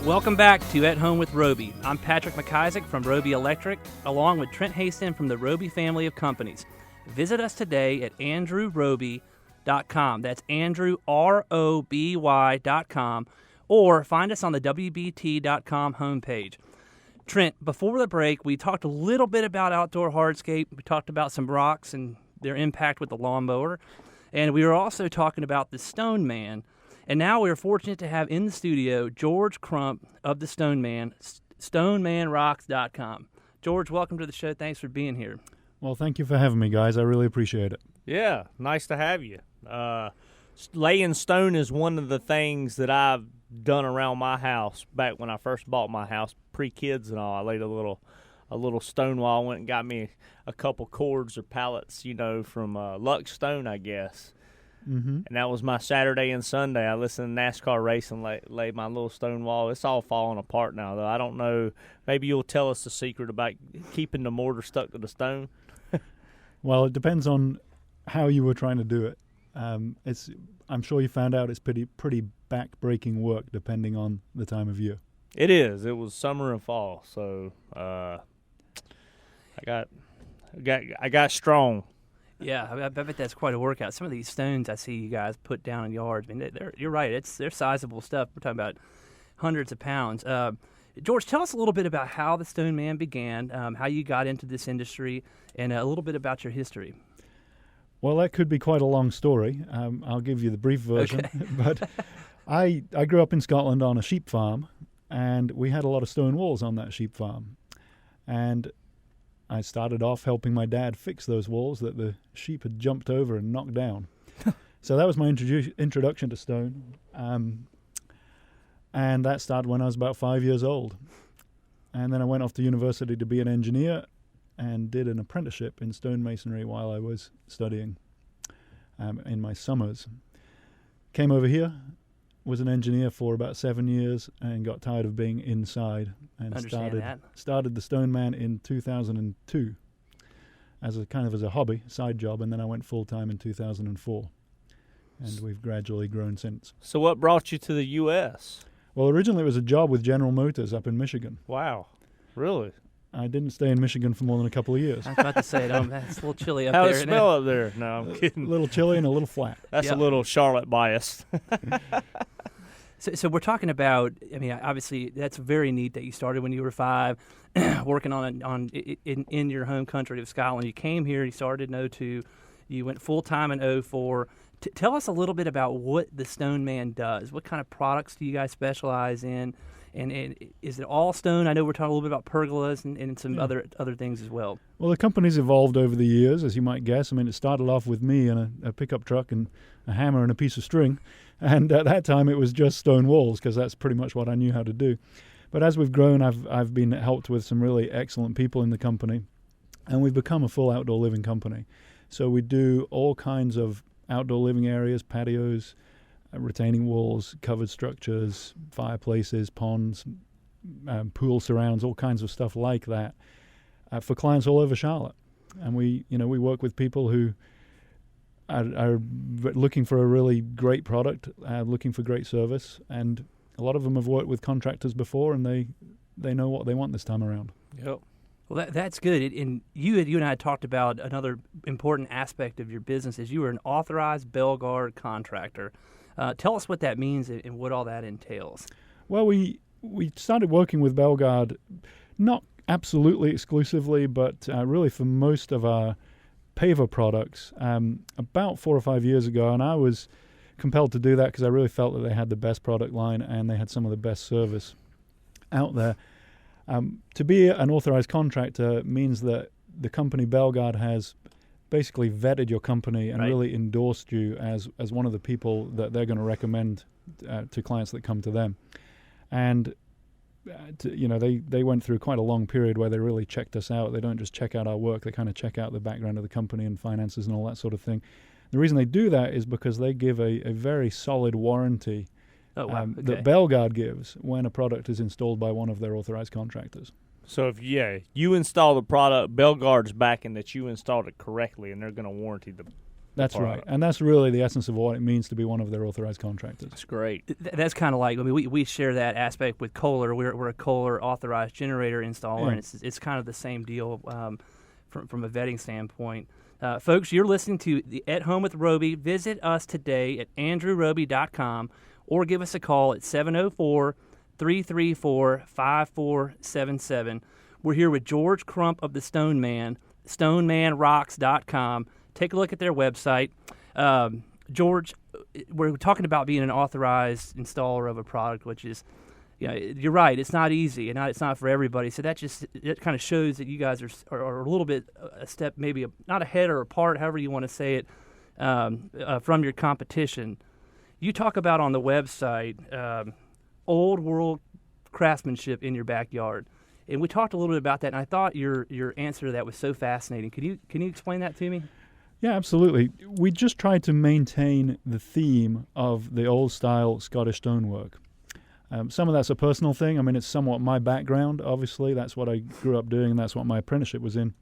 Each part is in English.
Welcome back to At Home with Roby. I'm Patrick McIsaac from Roby Electric, along with Trent Haston from the Roby family of companies. Visit us today at andrewroby.com. That's Andrew, ROBY.com, or find us on the WBT.com homepage. Trent, before the break, we talked a little bit about outdoor hardscape. We talked about some rocks and their impact with the lawnmower. And we were also talking about the Stone Man. And now we're fortunate to have in the studio George Crump of the Stone Man, StoneManRocks.com. George, welcome to the show. Thanks for being here. Well, thank you for having me, guys. I really appreciate it. Yeah, nice to have you. Laying stone is one of the things that I've done around my house back when I first bought my house, pre-kids and all. I laid a little stone wall. I went and got me a couple cords or pallets, from Lux Stone, I guess. Mm-hmm. And that was my Saturday and Sunday. I listened to NASCAR race and laid my little stone wall. It's all falling apart now, though. I don't know. Maybe you'll tell us the secret about keeping the mortar stuck to the stone. Well, it depends on how you were trying to do it. I'm sure you found out it's pretty back-breaking work depending on the time of year. It is. It was summer and fall, so I got strong. Yeah, I bet that's quite a workout. Some of these stones I see you guys put down in yards, I mean, you're right. They're sizable stuff. We're talking about hundreds of pounds. George, tell us a little bit about how the Stone Man began, how you got into this industry, and a little bit about your history. Well, that could be quite a long story. I'll give you the brief version. Okay. But I grew up in Scotland on a sheep farm, and we had a lot of stone walls on that sheep farm. And I started off helping my dad fix those walls that the sheep had jumped over and knocked down. So that was my introduction to stone. And that started when I was about 5 years old. And then I went off to university to be an engineer and did an apprenticeship in stonemasonry while I was studying in my summers. Came over here, was an engineer for about 7 years and got tired of being inside and started the Stone Man in 2002 as a hobby, side job, and then I went full-time in 2004. And we've gradually grown since. So what brought you to the U.S.? Well, originally it was a job with General Motors up in Michigan. Wow. Really? I didn't stay in Michigan for more than a couple of years. I was about to say, it's a little chilly up How's there. How's it smell up there? No, I'm kidding. A little chilly and a little flat. That's a little Charlotte biased. So we're talking about, I mean, obviously that's very neat that you started when you were 5, working in your home country of Scotland. You came here, you started in 02, you went full-time in 04. Tell us a little bit about what the Stone Man does. What kind of products do you guys specialize in? And is it all stone? I know we're talking a little bit about pergolas and some other things as well. Well, the company's evolved over the years, as you might guess. I mean, it started off with me and a pickup truck and a hammer and a piece of string. And at that time, it was just stone walls because that's pretty much what I knew how to do. But as we've grown, I've been helped with some really excellent people in the company. And we've become a full outdoor living company. So we do all kinds of outdoor living areas, patios, retaining walls, covered structures, fireplaces, ponds, pool surrounds, all kinds of stuff like that for clients all over Charlotte. And we work with people who are looking for a really great product, looking for great service, and a lot of them have worked with contractors before, and they know what they want this time around. Yep. Well, that's good. And you and I had talked about another important aspect of your business is you are an authorized Belgard contractor. Tell us what that means and what all that entails. Well, we started working with Belgard, not absolutely exclusively, but really for most of our paver products about 4 or 5 years ago, and I was compelled to do that because I really felt that they had the best product line and they had some of the best service out there. To be an authorized contractor means that the company Belgard has basically vetted your company and really endorsed you as one of the people that they're going to recommend to clients that come to them. And they went through quite a long period where they really checked us out. They don't just check out our work, they kind of check out the background of the company and finances and all that sort of thing. The reason they do that is because they give a very solid warranty that Belgard gives when a product is installed by one of their authorized contractors. So if you install the product, Belgard's backing that you installed it correctly, and they're going to warranty That's right. product. And that's really the essence of what it means to be one of their authorized contractors. That's great. That's kind of like, I mean, we share that aspect with Kohler. We're a Kohler authorized generator installer, Yeah. and it's kind of the same deal from a vetting standpoint. Folks, you're listening to the At Home with Roby. Visit us today at andrewroby.com or give us a call at 704-334-5477. We're here with George Crump of the Stone Man, stonemanrocks.com. Take a look at their website. George, we're talking about being an authorized installer of a product, which is, you're right. It's not easy, and it's not for everybody. So that kind of shows that you guys are a little bit a step, maybe not ahead or apart, however you want to say it, from your competition. You talk about on the website old world craftsmanship in your backyard, and we talked a little bit about that. And I thought your answer to that was so fascinating. Can you explain that to me? Yeah, absolutely. We just tried to maintain the theme of the old-style Scottish stonework. Some of that's a personal thing. I mean, it's somewhat my background, obviously. That's what I grew up doing, and that's what my apprenticeship was in.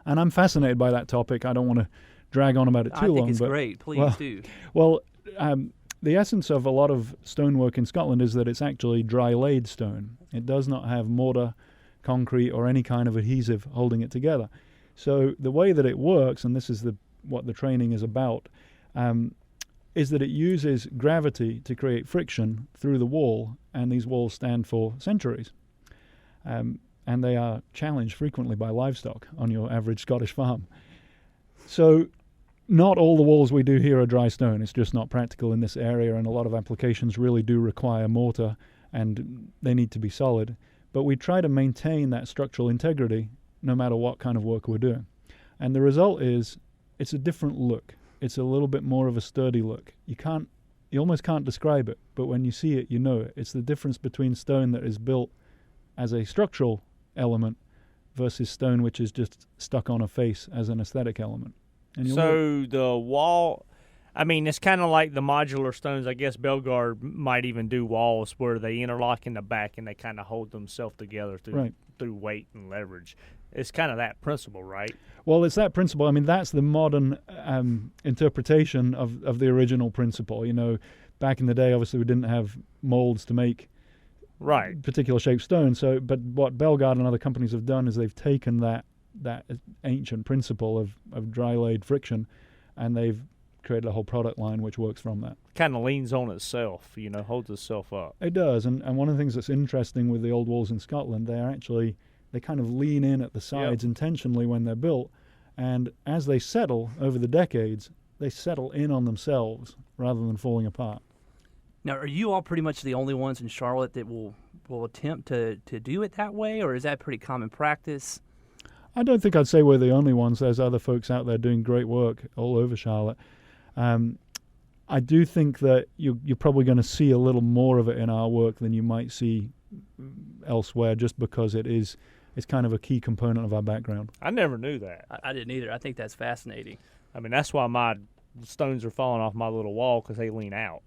And I'm fascinated by that topic. I don't want to drag on about it too long. I think it's great. Please do. Well, the essence of a lot of stonework in Scotland is that it's actually dry-laid stone. It does not have mortar, concrete, or any kind of adhesive holding it together. So the way that it works, and this is what the training is about, is that it uses gravity to create friction through the wall, and these walls stand for centuries. And they are challenged frequently by livestock on your average Scottish farm. So not all the walls we do here are dry stone. It's just not practical in this area, and a lot of applications really do require mortar, and they need to be solid. But we try to maintain that structural integrity no matter what kind of work we're doing. And the result is it's a different look. It's a little bit more of a sturdy look. You almost can't describe it, but when you see it, you know it. It's the difference between stone that is built as a structural element versus stone which is just stuck on a face as an aesthetic element. And So the wall, I mean, it's kind of like the modular stones. I guess Belgard might even do walls where they interlock in the back and they kind of hold themselves together through weight and leverage. It's kind of that principle, right? Well, it's that principle. I mean, that's the modern interpretation of the original principle. Back in the day, obviously, we didn't have molds to make particular shaped stone. So, but what Belgard and other companies have done is they've taken that ancient principle of dry-laid friction, and they've created a whole product line which works from that. Kind of leans on itself, holds itself up. It does, and one of the things that's interesting with the old walls in Scotland, they kind of lean in at the sides intentionally when they're built, and as they settle over the decades, they settle in on themselves rather than falling apart. Now, are you all pretty much the only ones in Charlotte that will attempt to do it that way, or is that pretty common practice? I don't think I'd say we're the only ones. There's other folks out there doing great work all over Charlotte. I do think that you're probably going to see a little more of it in our work than you might see elsewhere, just because it's kind of a key component of our background. I never knew that. I didn't either. I think that's fascinating. I mean, that's why my stones are falling off my little wall, because they lean out.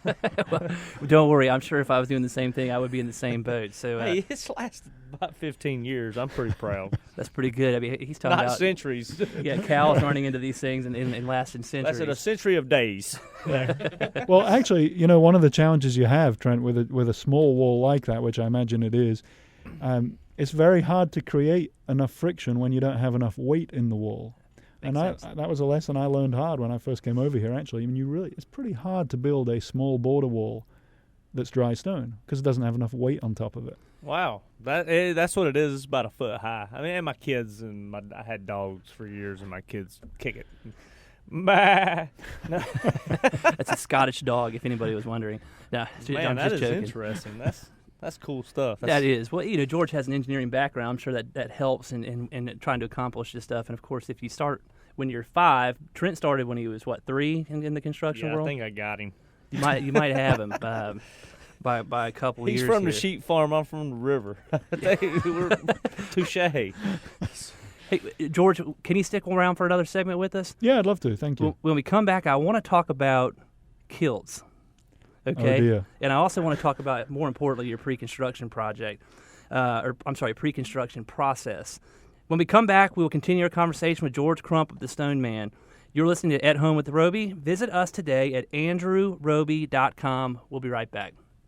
Well, don't worry. I'm sure if I was doing the same thing, I would be in the same boat. So Hey, it's lasted about 15 years. I'm pretty proud. that's pretty good. I mean, he's talking Not about centuries. cows running into these things and lasting centuries. That's in a century of days. Well, actually, one of the challenges you have, Trent, with a small wall like that, which I imagine it is, it's very hard to create enough friction when you don't have enough weight in the wall. And that was a lesson I learned hard when I first came over here, actually. I mean, it's pretty hard to build a small border wall that's dry stone because it doesn't have enough weight on top of it. Wow. That's what it is. It's about a foot high. I mean, and my kids, I had dogs for years, and my kids kick it. Bah. No. That's a Scottish dog, if anybody was wondering. No, Man, I'm that just is joking. interesting. That's cool stuff. That is. Well, George has an engineering background. I'm sure that helps in trying to accomplish this stuff. And, of course, if you start when you're 5, Trent started when he was, 3 in the construction world? I think I got him. You might have him by a couple of years. He's from here. the sheep farm. I'm from the river. We're touche. Hey, George, can you stick around for another segment with us? Yeah, I'd love to. Thank you. When we come back, I want to talk about kilts. Okay. Oh, dear. And I also want to talk about, more importantly, your pre-construction project, pre-construction process. When we come back, we will continue our conversation with George Crump of the Stone Man. You're listening to At Home with Roby. Visit us today at andrewroby.com. We'll be right back.